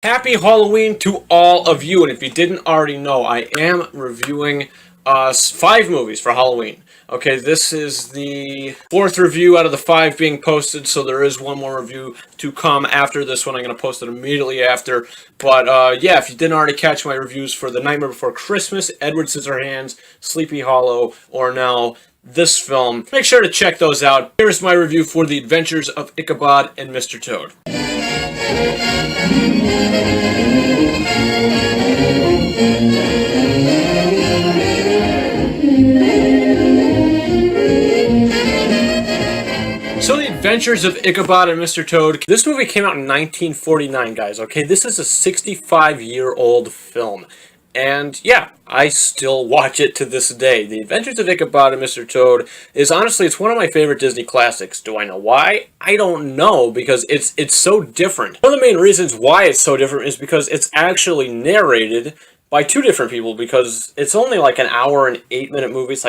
Happy Halloween to all of you, and if you didn't already know, I am reviewing 5 movies for Halloween. Okay, this is the 4th review out of the 5 being posted, so there is one more review to come after this one. I'm going to post it immediately after. But yeah, if you didn't already catch my reviews for The Nightmare Before Christmas, Edward Scissorhands, Sleepy Hollow, or now this film, make sure to check those out. Here's my review for The Adventures of Ichabod and Mr. Toad. So, The Adventures of Ichabod and Mr. Toad. This movie came out in 1949, guys, okay? This is a 65-year-old film. And, yeah, I still watch it to this day. The Adventures of Ichabod and Mr. Toad is, honestly, it's one of my favorite Disney classics. Do I know why? I don't know, because it's so different. One of the main reasons why it's so different is because it's actually narrated by 2 different people, because it's only like an hour and 8-minute movie. It's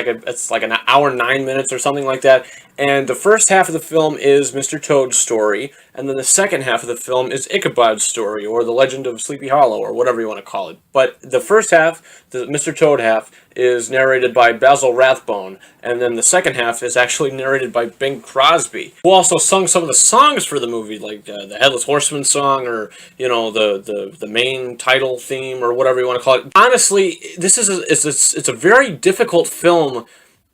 like an hour and 9 minutes or something like that. And the first half of the film is Mr. Toad's story, and then the second half of the film is Ichabod's story, or the Legend of Sleepy Hollow, or whatever you want to call it. But the first half, the Mr. Toad half, is narrated by Basil Rathbone, and then the second half is actually narrated by Bing Crosby, who also sung some of the songs for the movie, like the Headless Horseman song, or, you know, the main title theme, or whatever you want to call it. Honestly, this is it's a very difficult film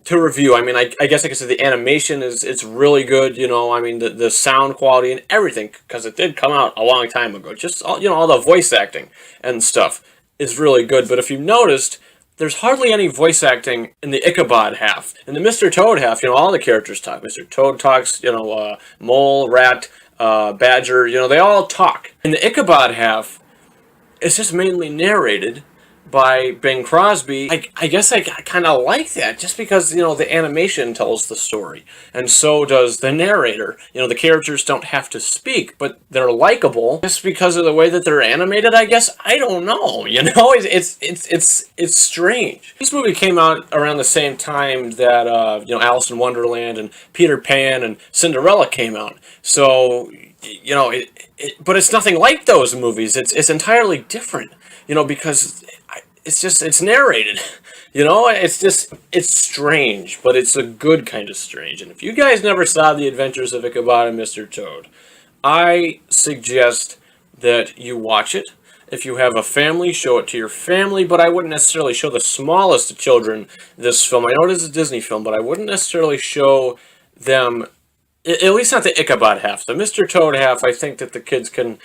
to review. I mean, I guess I could say the animation it's really good, you know. I mean, the sound quality and everything, because it did come out a long time ago. Just all, you know, all the voice acting and stuff is really good. But if you noticed, there's hardly any voice acting in the Ichabod half. In the Mr. Toad half, you know, all the characters talk. Mr. Toad talks, you know, Mole, Rat, Badger, you know, they all talk. In the Ichabod half, it's just mainly narrated by Bing Crosby. I guess I kind of like that, just because, you know, the animation tells the story, and so does the narrator. You know, the characters don't have to speak, but they're likable just because of the way that they're animated, I guess. I don't know, you know, it's strange. This movie came out around the same time that, you know, Alice in Wonderland and Peter Pan and Cinderella came out, so, you know, but it's nothing like those movies. It's entirely different, you know, because it's narrated, you know. It's strange, but it's a good kind of strange. And if you guys never saw The Adventures of Ichabod and Mr. Toad, I suggest that you watch it. If you have a family, show it to your family, but I wouldn't necessarily show the smallest of children this film. I know it is a Disney film, but I wouldn't necessarily show them, at least not the Ichabod half. The Mr. Toad half, I think that the kids can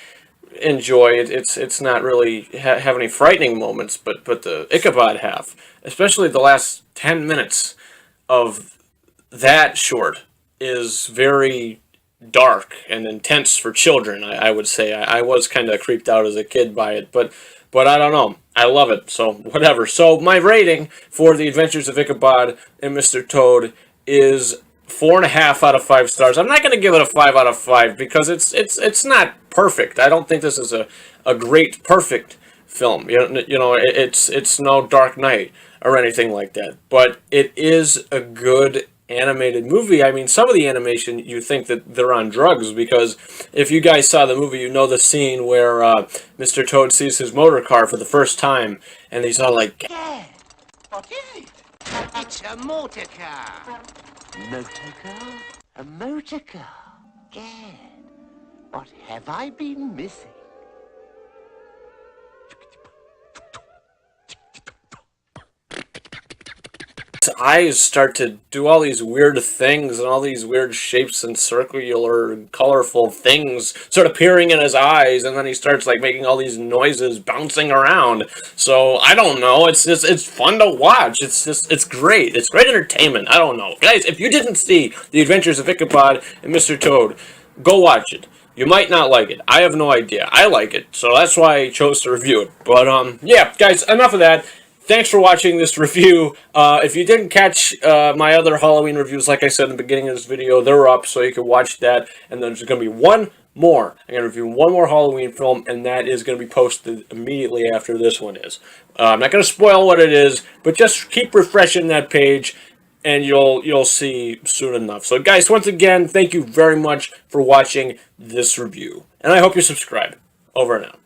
enjoy it. It's not really have any frightening moments, but the Ichabod half, especially the last 10 minutes of that short, is very dark and intense for children. I would say I was kind of creeped out as a kid by it, but I don't know, I love it, so whatever. So my rating for The Adventures of Ichabod and Mr. Toad is 4.5 out of 5 stars. I'm not going to give it a 5 out of 5 because it's not perfect. I don't think this is a great perfect film. You know, it's no Dark Knight or anything like that. But it is a good animated movie. I mean, some of the animation, you think that they're on drugs, because if you guys saw the movie, you know the scene where Mr. Toad sees his motor car for the first time, and he's all like, "Yeah, what is it? It's a motor car." Motor car? A motor car? Gad, what have I been missing? his eyes start to do all these weird things, and all these weird shapes and circular, colorful things start appearing in his eyes, and then he starts like making all these noises, bouncing around. So I don't know. It's fun to watch. It's great. It's great entertainment. I don't know, guys. If you didn't see The Adventures of Ichabod and Mr. Toad, go watch it. You might not like it. I have no idea. I like it, so that's why I chose to review it. But yeah, guys, enough of that. Thanks for watching this review. If you didn't catch my other Halloween reviews, like I said in the beginning of this video, they're up, so you can watch that. And then there's going to be one more. I'm going to review one more Halloween film, and that is going to be posted immediately after this one is. I'm not going to spoil what it is, but just keep refreshing that page, and you'll see soon enough. So guys, once again, thank you very much for watching this review, and I hope you subscribe. Over and out.